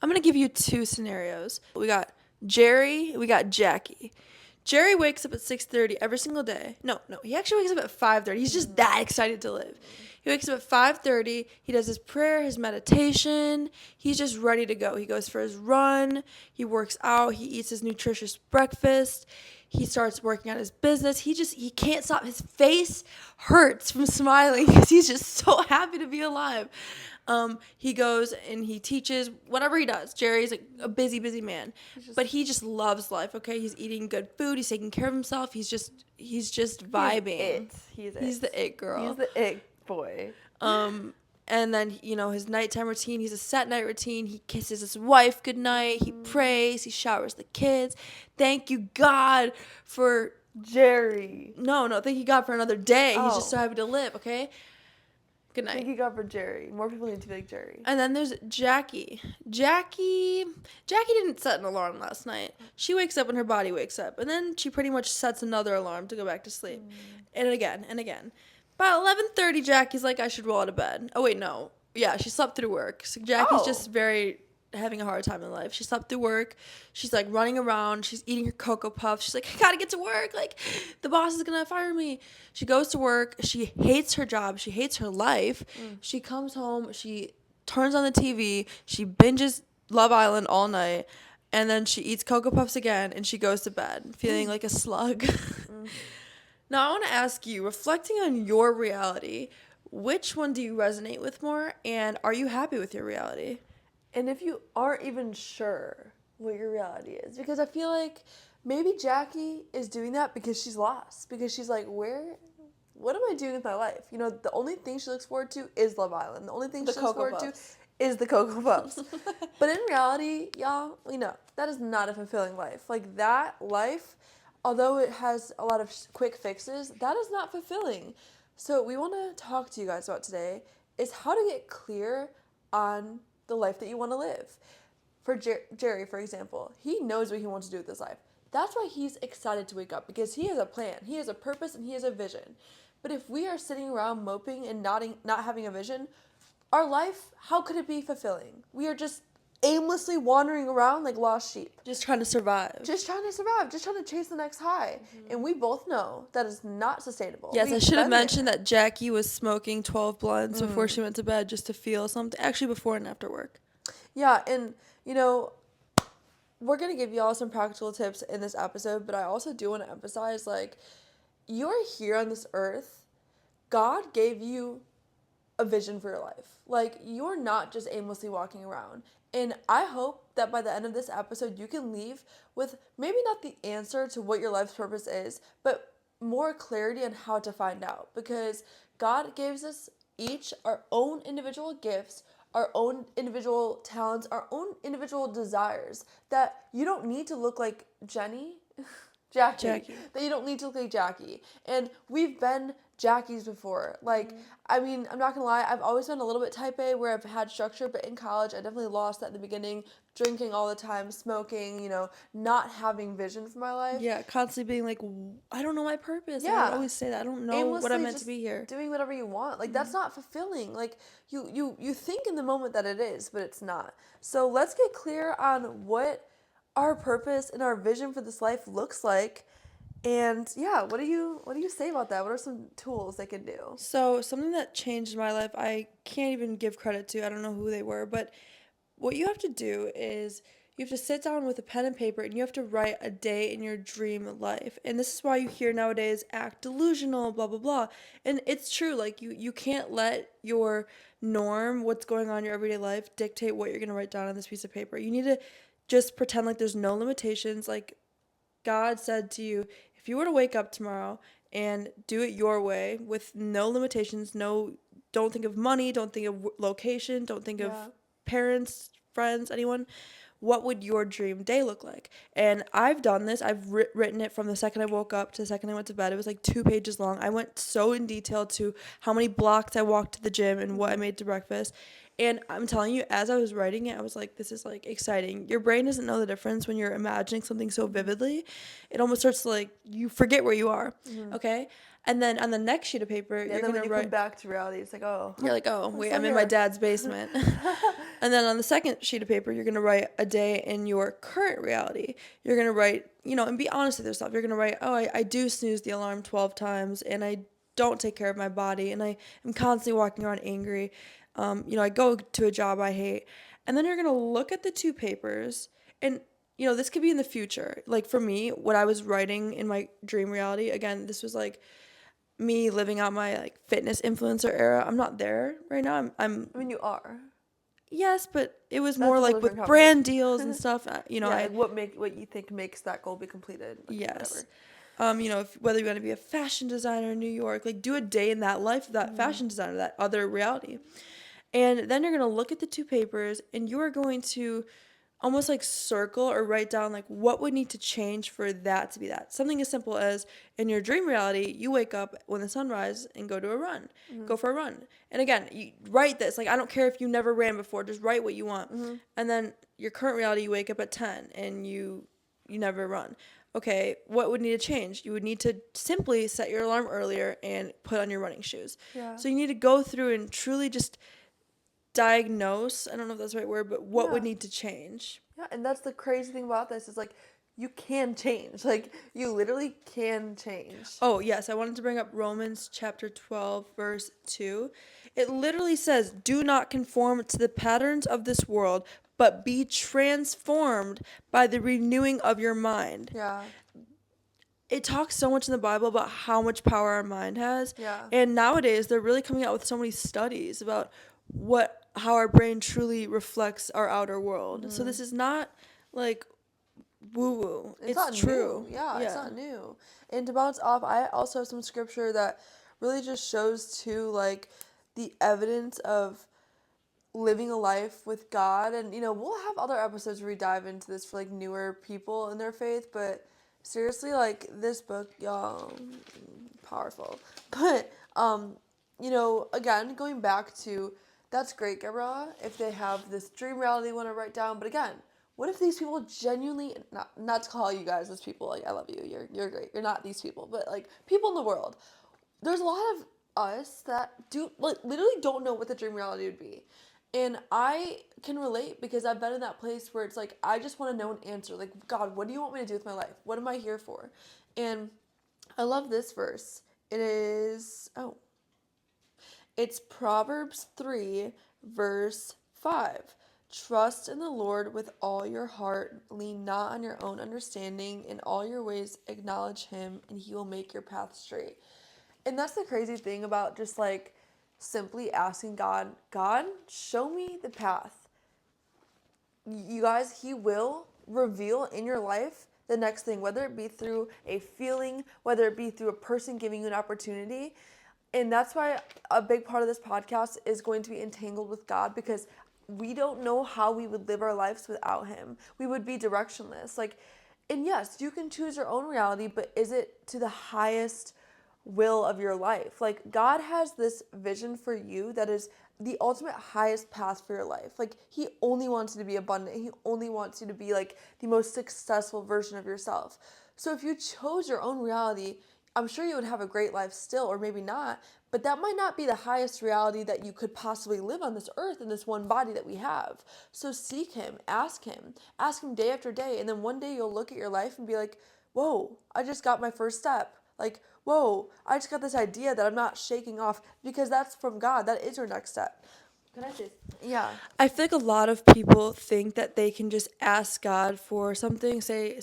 I'm going to give you two scenarios. We got Jerry, we got Jackie. Jerry wakes up at 6:30 every single day. No, he actually wakes up at 5:30. He's just that excited to live. He wakes up at 5:30. He does his prayer, his meditation. He's just ready to go. He goes for his run. He works out. He eats his nutritious breakfast. He starts working on his business. He can't stop. His face hurts from smiling because he's just so happy to be alive. He goes and he teaches, whatever he does. Jerry's a busy man, but he just loves life. Okay, he's eating good food. He's taking care of himself. He's just vibing. He's the it girl. He's the it boy. And then, his nighttime routine, he's a set night routine. He kisses his wife goodnight. He prays. He showers the kids. Thank you, God, for Jerry. No, thank you, God, for another day. He's just so happy to live, okay? Good night. Thank you, God, for Jerry. More people need to be like Jerry. And then there's Jackie. Jackie didn't set an alarm last night. She wakes up when her body wakes up. And then she pretty much sets another alarm to go back to sleep. And again, and again. By 11:30, Jackie's like, I should roll out of bed. Oh, wait, no. Yeah, she slept through work. So Jackie's just having a hard time in life. She slept through work. She's like running around. She's eating her Cocoa Puffs. She's like, I gotta get to work. Like, the boss is gonna fire me. She goes to work. She hates her job. She hates her life. She comes home. She turns on the TV. She binges Love Island all night. And then she eats Cocoa Puffs again. And she goes to bed feeling like a slug. Now, I want to ask you, reflecting on your reality, which one do you resonate with more? And are you happy with your reality? And if you aren't even sure what your reality is, because I feel like maybe Jackie is doing that because she's lost. Because she's like, what am I doing with my life? The only thing she looks forward to is Love Island. The only thing she looks forward to is the Cocoa Puffs. But in reality, y'all, we know that is not a fulfilling life. Like, that life, although it has a lot of quick fixes, that is not fulfilling. So we want to talk to you guys about today is how to get clear on the life that you want to live. For Jerry, for example, he knows what he wants to do with his life. That's why he's excited to wake up, because he has a plan, he has a purpose, and he has a vision. But if we are sitting around moping and not having a vision, our life, how could it be fulfilling? We are just aimlessly wandering around like lost sheep. Just trying to survive. Just trying to chase the next high. And we both know that is not sustainable. Yes, I should have mentioned that Jackie was smoking 12 blunts before she went to bed just to feel something. Actually, before and after work. Yeah, and, we're going to give y'all some practical tips in this episode, but I also do want to emphasize, like, you're here on this earth. God gave you a vision for your life. Like, you're not just aimlessly walking around. And I hope that by the end of this episode, you can leave with maybe not the answer to what your life's purpose is, but more clarity on how to find out. Because God gives us each our own individual gifts, our own individual talents, our own individual desires, that you don't need to look like Jackie. That you don't need to look like Jackie. And we've been Jackies before. Like, I mean, I'm not gonna lie, I've always been a little bit type A where I've had structure, but in college I definitely lost that in the beginning, drinking all the time, smoking, not having vision for my life. Yeah, constantly being like, I don't know my purpose. Yeah. I always say that. I don't know what I'm meant to be here. Doing whatever you want. Like, that's not fulfilling. Like, you think in the moment that it is, but it's not. So let's get clear on what our purpose and our vision for this life looks like. And yeah, what do you say about that? What are some tools they can do? So something that changed my life, I can't even give credit to. I don't know who they were, but what you have to do is you have to sit down with a pen and paper and you have to write a day in your dream life. And this is why you hear nowadays act delusional, blah, blah, blah. And it's true. Like, you can't let your norm, what's going on in your everyday life, dictate what you're going to write down on this piece of paper. You need to just pretend like there's no limitations. Like, God said to you, if you were to wake up tomorrow and do it your way with no limitations, don't think of money, don't think of location, don't think of parents, friends, anyone, what would your dream day look like? And I've done this. I've written it from the second I woke up to the second I went to bed. It was like 2 pages long. I went so in detail to how many blocks I walked to the gym and what I made to breakfast. And I'm telling you, as I was writing it, I was like, this is like exciting. Your brain doesn't know the difference when you're imagining something so vividly. It almost starts to like, you forget where you are. Okay. And then on the next sheet of paper, And you're then going when to you come write, back to reality, it's like, oh, you're like, oh, wait, still I'm in my here. dad's basement. And then on the second sheet of paper, you're going to write a day in your current reality. You're going to write, and be honest with yourself. You're going to write, oh, I do snooze the alarm 12 times and I don't take care of my body and I am constantly walking around angry. I go to a job I hate. And then you're going to look at the two papers and, this could be in the future. Like for me, what I was writing in my dream reality, again, this was like me living out my like fitness influencer era. I'm not there right now. I'm I mean, you are. Yes, but it was That's more a whole like different with brand conversation. deals and stuff. Yeah, like what you think makes that goal be completed. Like Yes. whatever. If whether you want to be a fashion designer in New York, like do a day in that life of that fashion designer, that other reality. And then you're going to look at the two papers and you are going to almost like circle or write down like what would need to change for that to be that. Something as simple as in your dream reality, you wake up when the sun rises and go to a run. Go for a run. And again, you write this. Like I don't care if you never ran before, just write what you want. And then your current reality, you wake up at 10 and you never run. Okay, what would need to change? You would need to simply set your alarm earlier and put on your running shoes. Yeah. So you need to go through and truly just diagnose, I don't know if that's the right word, but what would need to change. Yeah, and that's the crazy thing about this is like you can change. Like you literally can change. Oh, yes, I wanted to bring up Romans chapter 12, verse 2. It literally says, "Do not conform to the patterns of this world, but be transformed by the renewing of your mind." Yeah. It talks so much in the Bible about how much power our mind has. Yeah. And nowadays, they're really coming out with so many studies about how our brain truly reflects our outer world. So this is not like woo woo. It's not true. New. Yeah, it's not new. And to bounce off, I also have some scripture that really just shows too like the evidence of living a life with God. And we'll have other episodes where we dive into this for like newer people in their faith, but seriously, like this book, y'all, powerful. But again, going back to that's great, Gabriella, if they have this dream reality they want to write down. But again, what if these people genuinely not to call you guys as people, like I love you, you're great. You're not these people, but like people in the world. There's a lot of us that do like literally don't know what the dream reality would be. And I can relate because I've been in that place where it's like I just want to know an answer. Like, God, what do you want me to do with my life? What am I here for? And I love this verse. It's Proverbs 3, verse 5. Trust in the Lord with all your heart. Lean not on your own understanding. In all your ways, acknowledge Him, and He will make your path straight. And that's the crazy thing about just like simply asking God, show me the path. You guys, He will reveal in your life the next thing, whether it be through a feeling, whether it be through a person giving you an opportunity. And that's why a big part of this podcast is going to be entangled with God, because we don't know how we would live our lives without Him. We would be directionless. And yes, you can choose your own reality, but is it to the highest will of your life? Like, God has this vision for you that is the ultimate highest path for your life. Like, He only wants you to be abundant. He only wants you to be like the most successful version of yourself. So if you chose your own reality, I'm sure you would have a great life still, or maybe not, but that might not be the highest reality that you could possibly live on this earth in this one body that we have. So seek Him, ask Him day after day, and then one day you'll look at your life and be like, whoa, I just got my first step. Like, whoa, I just got this idea that I'm not shaking off, because that's from God. That is your next step. Can I say? Yeah. I feel like a lot of people think that they can just ask God for something. They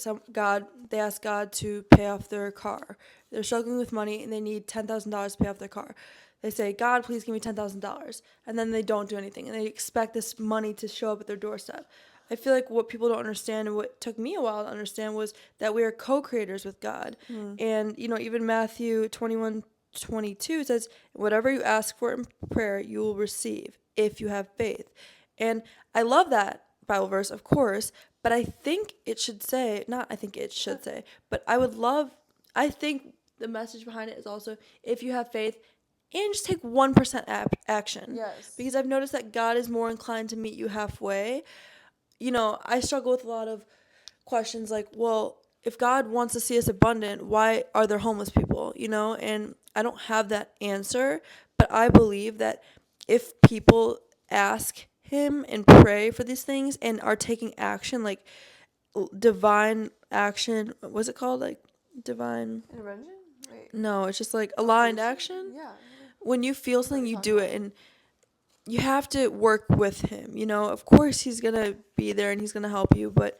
ask God to pay off their car. They're struggling with money and they need $10,000 to pay off their car. They say, God, please give me $10,000. And then they don't do anything. And they expect this money to show up at their doorstep. I feel like what people don't understand, and what took me a while to understand, was that we are co-creators with God. And, even Matthew 21:22 says, whatever you ask for in prayer, you will receive if you have faith. And I love that Bible verse, of course, but I think it should say, but I think the message behind it is also, if you have faith, and just take 1% action. Yes. Because I've noticed that God is more inclined to meet you halfway. You know, I struggle with a lot of questions like, well, if God wants to see us abundant, why are there homeless people? You know, and I don't have that answer, but I believe that if people ask Him and pray for these things and are taking action, like divine action, what's it called? Like divine. Intervention? Wait. No, it's just like aligned Consolation? action. Yeah. When you feel something, you're you talking do about. it, and you have to work with Him. You know, of course, He's gonna be there and He's gonna help you, but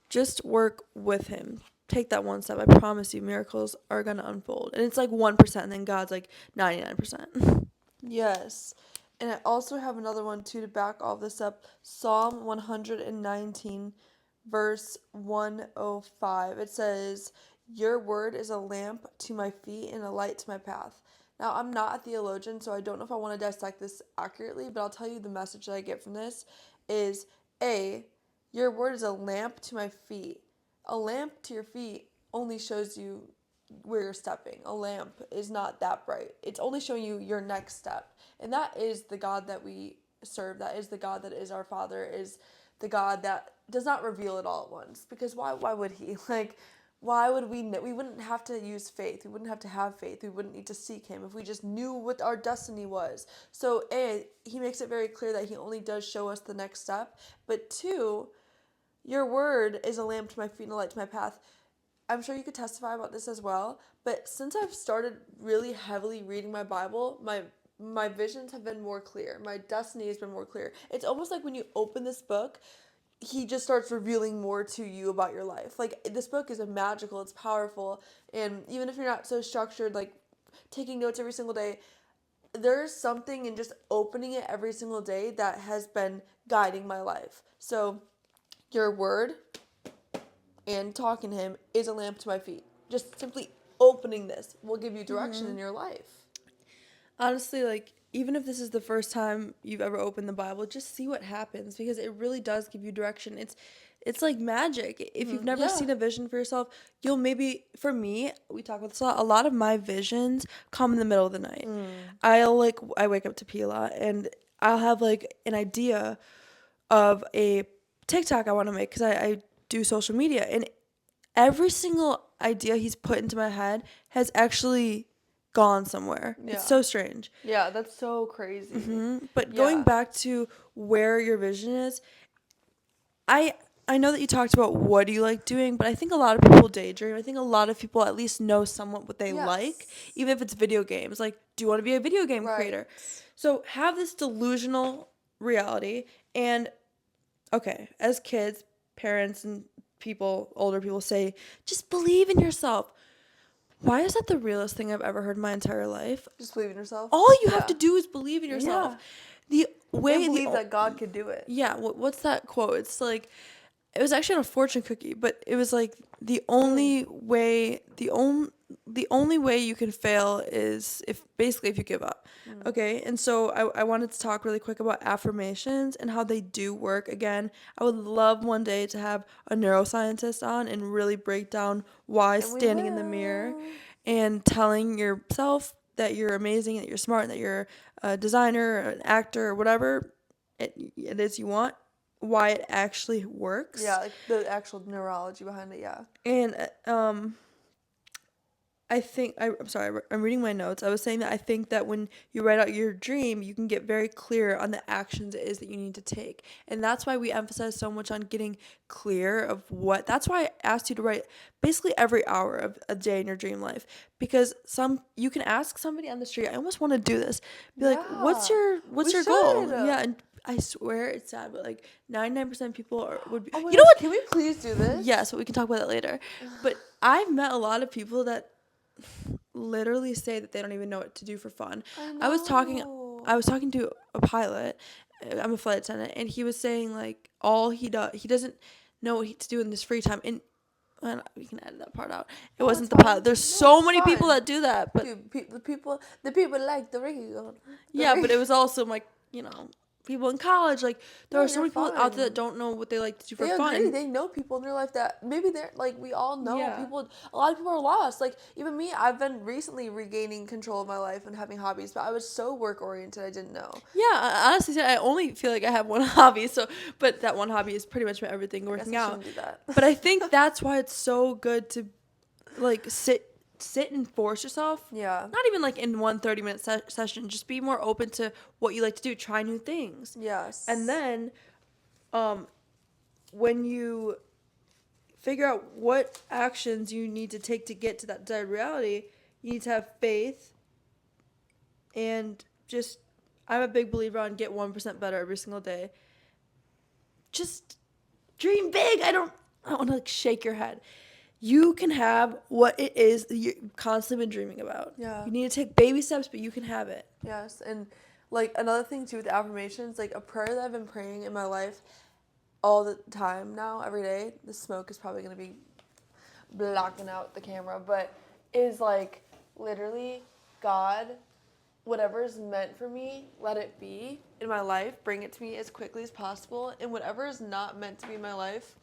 just work with Him. Take that one step. I promise you, miracles are gonna unfold. And it's like 1%, and then God's like 99%. Yes. And I also have another one too to back all this up. Psalm 119, verse 105. It says, "Your word is a lamp to my feet and a light to my path." Now, I'm not a theologian, so I don't know if I want to dissect this accurately, but I'll tell you the message that I get from this is A, your word is a lamp to my feet. A lamp to your feet only shows you where you're stepping. A lamp is not that bright. It's only showing you your next step. And that is the God that we serve. That is the God that is our Father, is the God that does not reveal it all at once. Because why would he? Like, why would we wouldn't have to use faith. We wouldn't have to have faith. We wouldn't need to seek him if we just knew what our destiny was. So A, he makes it very clear that he only does show us the next step. But two, your word is a lamp to my feet and a light to my path. I'm sure you could testify about this as well, but since I've started really heavily reading my Bible, my visions have been more clear. My destiny has been more clear. It's almost like when you open this book, he just starts revealing more to you about your life. Like, this book is magical, it's powerful, and even if you're not so structured, like taking notes every single day, there's something in just opening it every single day that has been guiding my life. So, your word and talking to him is a lamp to my feet. Just simply opening this will give you direction in your life. Honestly, like, even if this is the first time you've ever opened the Bible, just see what happens, because it really does give you direction. It's like magic. If you've never Yeah. seen a vision for yourself, you'll maybe, for me, we talk about this a lot of my visions come in the middle of the night. I wake up to pee a lot, and I'll have like an idea of a TikTok I want to make, because I do social media, and every single idea he's put into my head has actually gone somewhere. Yeah. It's so strange. Yeah, that's so crazy. But going Yeah. back to where your vision is, I know that you talked about what do you like doing, but I think a lot of people daydream. I think a lot of people at least know somewhat what they Yes. like, even if it's video games. Like, do you want to be a video game Right. creator? So have this delusional reality, and okay, as kids, parents and people, older people say, just believe in yourself. Why is that the realest thing I've ever heard in my entire life? Just believe in yourself. All you have to do is believe in yourself. The way And the believe that God could do it. yeah, what's that quote? It's like, it was actually on a fortune cookie, but it was like the only way you can fail is if you give up. Okay, and so I wanted to talk really quick about affirmations and how they do work. Again, I would love one day to have a neuroscientist on and really break down why And we standing in the mirror will. and telling yourself that you're amazing, that you're smart, that you're a designer, or an actor, or whatever it is you want, why it actually works. Yeah, like the actual neurology behind it, yeah. And I think I'm sorry, I'm reading my notes. I was saying that I think that when you write out your dream, you can get very clear on the actions it is that you need to take. And that's why we emphasize so much on getting clear of what. That's why I asked you to write basically every hour of a day in your dream life, because you can ask somebody on the street. I almost want to do this. Be like, "What's Yeah, your we goal?" should. Yeah, and I swear it's sad, but like 99% of people would be. Oh my You know gosh, what? can we please do this? Yes, but we can talk about that later. But I've met a lot of people that literally say that they don't even know what to do for fun. I was talking to a pilot. I'm a flight attendant, and he was saying like all he doesn't know what to do in his free time. And we can edit that part out. It wasn't the it's fine. pilot. There's No, so it's many people fine. that do that, but Dude, the people like the real. yeah, but it was also like, people in college. Like, there No, are so you're many people out there fine. that don't know what they like to do for They fun. agree. They know people in their life that maybe they're like, we all know Yeah. people. A lot of people are lost. Like, even me, I've been recently regaining control of my life and having hobbies, but I was so work oriented, I didn't know. Yeah, honestly, I only feel like I have one hobby. So, but that one hobby is pretty much my everything, I guess working I out. shouldn't do that. But I think that's why it's so good to, like, sit and force yourself. Yeah. Not even like in one 30-minute session. Just be more open to what you like to do. Try new things. Yes. And then, when you figure out what actions you need to take to get to that desired reality, you need to have faith. And just, I'm a big believer on get 1% better every single day. Just dream big. I don't want to like shake your head. You can have what it is that you've constantly been dreaming about. Yeah. You need to take baby steps, but you can have it. Yes. And like another thing too with affirmations, like a prayer that I've been praying in my life all the time now, every day. The smoke is probably going to be blocking out the camera, but is like literally, God, whatever is meant for me, let it be in my life. Bring it to me as quickly as possible. And whatever is not meant to be in my life,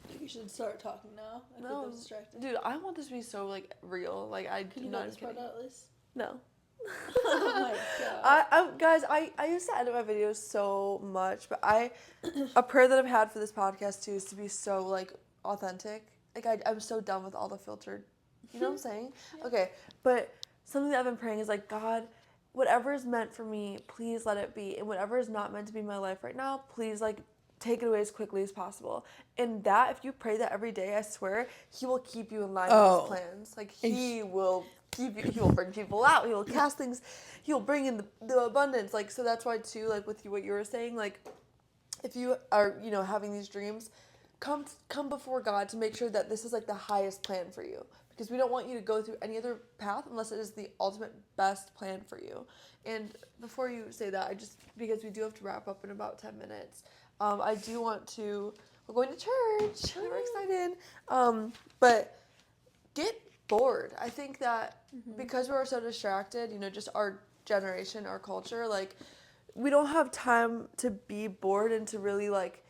I think you should start talking now. no, dude, I want this to be so like real. Like I Can do you not hold this part kidding. out at least? No. Oh my God. Guys, I used to edit my videos so much, but a prayer that I've had for this podcast too is to be so like authentic. Like I'm so done with all the filtered, you know what I'm saying? Yeah. Okay, but something that I've been praying is like, God, whatever is meant for me, please let it be, and whatever is not meant to be in my life right now, please like take it away as quickly as possible. And that, if you pray that every day, I swear, He will keep you in line with His plans. Like He will keep you. He will bring people out. He will cast things. He'll bring in the abundance. Like, so that's why too. Like with you, what you were saying. Like, if you are having these dreams, come before God to make sure that this is like the highest plan for you. Because we don't want you to go through any other path unless it is the ultimate best plan for you. And before you say that, because we do have to wrap up in about 10 minutes. I do want to. We're going to church. We're excited. But get bored. I think that because we're so distracted, just our generation, our culture, like we don't have time to be bored and to really like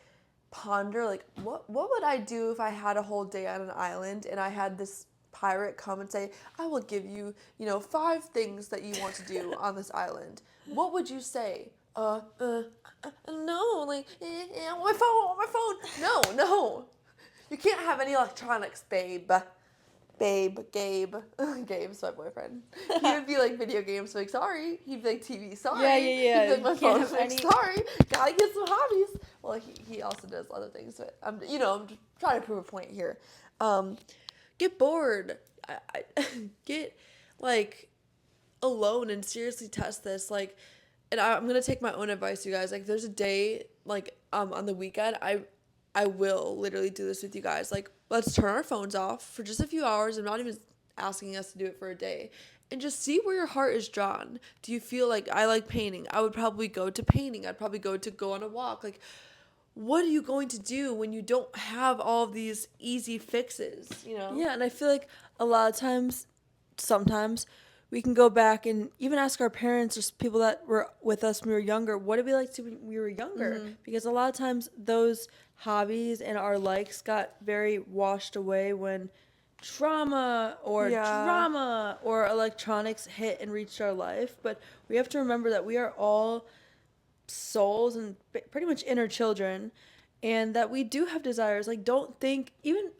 ponder like what would I do if I had a whole day on an island and I had this pirate come and say, I will give you, 5 things that you want to do on this island. What would you say? No, like, my phone. No. You can't have any electronics, babe. Gabe's my boyfriend. He would be like video games, like sorry. He'd be like TV, sorry. Yeah. He'd be like my phone, like sorry. Gotta get some hobbies. Well, he also does other things, but I'm just trying to prove a point here. Get bored. I get like alone and seriously test this. Like, and I'm gonna take my own advice, you guys. Like, there's a day like on the weekend I will literally do this with you guys. Like, let's turn our phones off for just a few hours. I'm not even asking us to do it for a day. And just see where your heart is drawn. Do you feel like I like painting? I would probably go to painting. I'd probably go on a walk. Like, what are you going to do when you don't have all of these easy fixes, Yeah, and I feel like a lot of times, sometimes, we can go back and even ask our parents or people that were with us when we were younger, what did we like to do when we were younger? Mm-hmm. Because a lot of times those hobbies and our likes got very washed away when trauma or drama or electronics hit and reached our life. But we have to remember that we are all souls and pretty much inner children, and that we do have desires. Like, don't think even...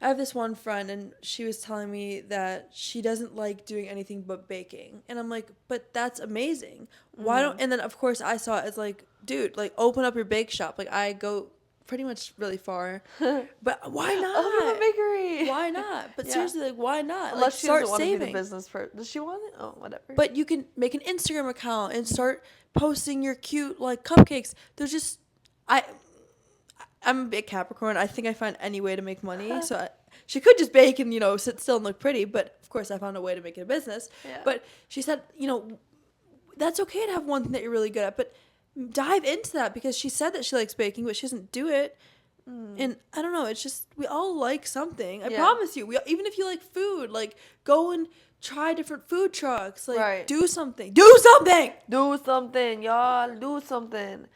I have this one friend, and she was telling me that she doesn't like doing anything but baking. And I'm like, but that's amazing. Why don't... And then, of course, I saw it as like, dude, like, open up your bake shop. Like, I go pretty much really far. But why not? Open up a bakery. Why not? But seriously, like, why not? Unless like, she start doesn't want saving. to be the business person. Does she want it? Oh, whatever. But you can make an Instagram account and start posting your cute, like, cupcakes. There's just... I'm a big Capricorn. I think I find any way to make money. So she could just bake and, sit still and look pretty. But, of course, I found a way to make it a business. Yeah. But she said, that's okay to have one thing that you're really good at. But dive into that, because she said that she likes baking, but she doesn't do it. And I don't know, it's just we all like something. I Yeah. promise you. Even if you like food, like go and try different food trucks. Like Right. do something. Do something. Do something, y'all. Do something.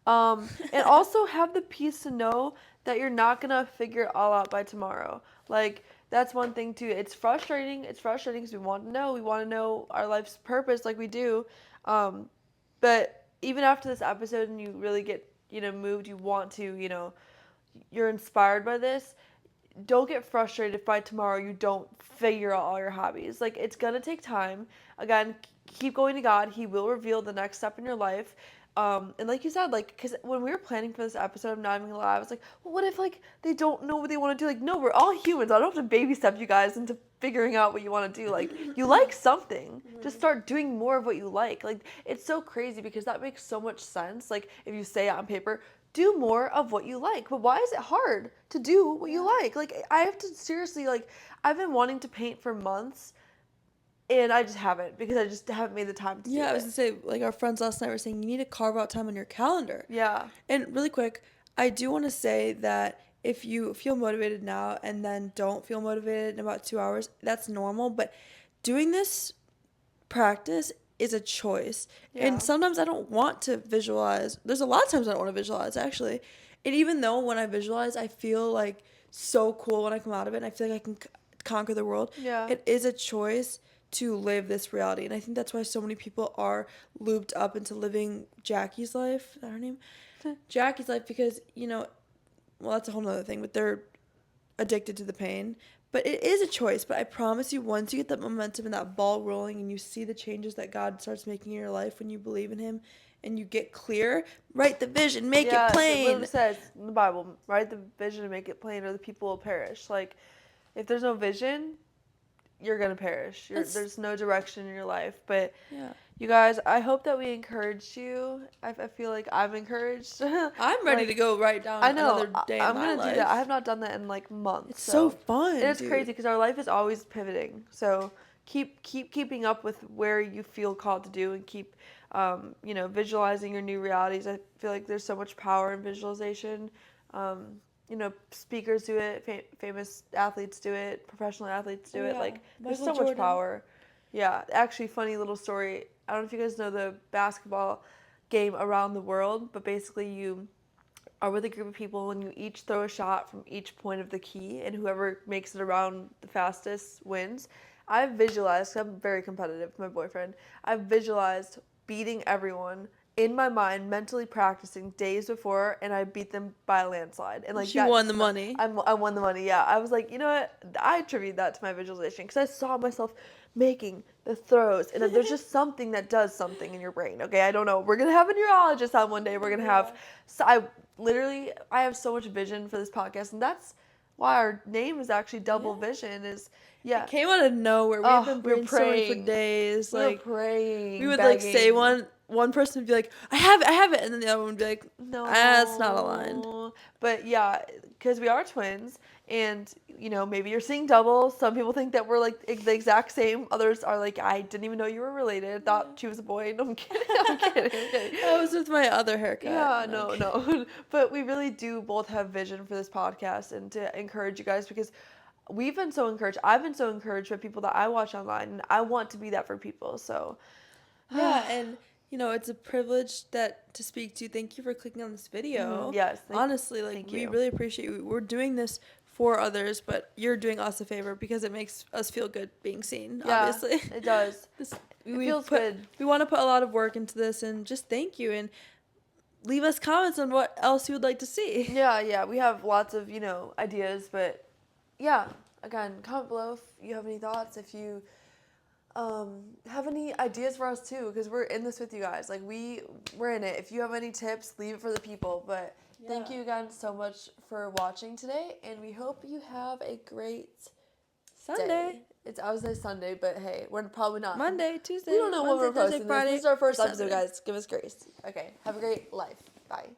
And also have the peace to know that you're not gonna figure it all out by tomorrow. Like that's one thing too. It's frustrating. It's frustrating because we want to know. We want to know our life's purpose, like we do. But even after this episode, and you really get moved, you want to you're inspired by this. Don't get frustrated if by tomorrow you don't figure out all your hobbies. Like it's gonna take time. Again, keep going to God. He will reveal the next step in your life. And like you said, like, because when we were planning for this episode, I'm not even gonna lie, I was like, well, what if like they don't know what they want to do? Like, no, we're all humans. I don't have to baby step you guys into figuring out what you want to do. Like, you like something, just start doing more of what you like. Like, it's so crazy because that makes so much sense. Like, if you say it on paper, do more of what you like. But why is it hard to do what you like? Like, I have to seriously, like, I've been wanting to paint for months. And I just haven't because I just haven't made the time to do it. I was gonna say, like our friends last night were saying, you need to carve out time on your calendar. Yeah. And really quick, I do want to say that if you feel motivated now and then don't feel motivated in about 2 hours, that's normal. But doing this practice is a choice. Yeah. And sometimes I don't want to visualize. There's a lot of times I don't want to visualize, actually. And even though when I visualize, I feel like so cool when I come out of it and I feel like I can conquer the world. Yeah. It is a choice to live this reality. And I think that's why so many people are looped up into living Jackie's life. Is that her name? Jackie's life, because, well, that's a whole nother thing, but they're addicted to the pain. But it is a choice. But I promise you, once you get that momentum and that ball rolling and you see the changes that God starts making in your life when you believe in Him and you get clear, write the vision, make it plain. It says in the Bible, write the vision and make it plain or the people will perish. Like, if there's no vision, you're going to perish. There's no direction in your life. But yeah. You guys, I hope that we encouraged you. I feel like I'm encouraged. I'm ready to go write down another day in my life. I'm going to do that. I have not done that in like months. It's so fun. It is crazy because our life is always pivoting. So keeping up with where you feel called to do and keep, visualizing your new realities. I feel like there's so much power in visualization. Speakers do it, famous athletes do it, professional athletes do it. Like, there's so much power. Yeah, actually, funny little story. I don't know if you guys know the basketball game Around the World, but basically you are with a group of people and you each throw a shot from each point of the key, and whoever makes it around the fastest wins. I've visualized, 'cause I'm very competitive with my boyfriend, I've visualized beating everyone in my mind, mentally practicing days before, and I beat them by a landslide. And like, you won the money. I won the money. Yeah, I was like, you know what? I attribute that to my visualization because I saw myself making the throws, and there's just something that does something in your brain. Okay, I don't know. We're gonna have a neurologist on one day. We're gonna have. So I have so much vision for this podcast, and that's why our name is actually Double Vision. It came out of nowhere. We've been brainstorming for days. We were praying. We would begging. Like say one person would be like, I have it, and then the other one would be like, no, that's not aligned. But yeah, because we are twins, and maybe you're seeing double. Some people think that we're like the exact same. Others are like, I didn't even know you were related. Thought she was a boy. No, I'm kidding. I'm kidding. I was with my other haircut. Yeah, no. But we really do both have vision for this podcast and to encourage you guys because we've been so encouraged. I've been so encouraged by people that I watch online, and I want to be that for people. So yeah, and. It's a privilege to speak to you. Thank you for clicking on this video. Yes. Honestly, we really appreciate you. We're doing this for others, but you're doing us a favor because it makes us feel good being seen, obviously. It does. It feels good. We want to put a lot of work into this, and just thank you. And leave us comments on what else you would like to see. Yeah. We have lots of, ideas, but yeah. Again, comment below if you have any thoughts, if you have any ideas for us too, because we're in this with you guys. Like we're in it. If you have any tips, leave it for the people. But thank you again so much for watching today, and we hope you have a great Sunday. I was say Sunday, but hey, we're probably not Monday, Tuesday. We don't know when we're posting. Friday, this is our first Saturday. episode, guys. Give us grace. Okay, have a great life. Bye.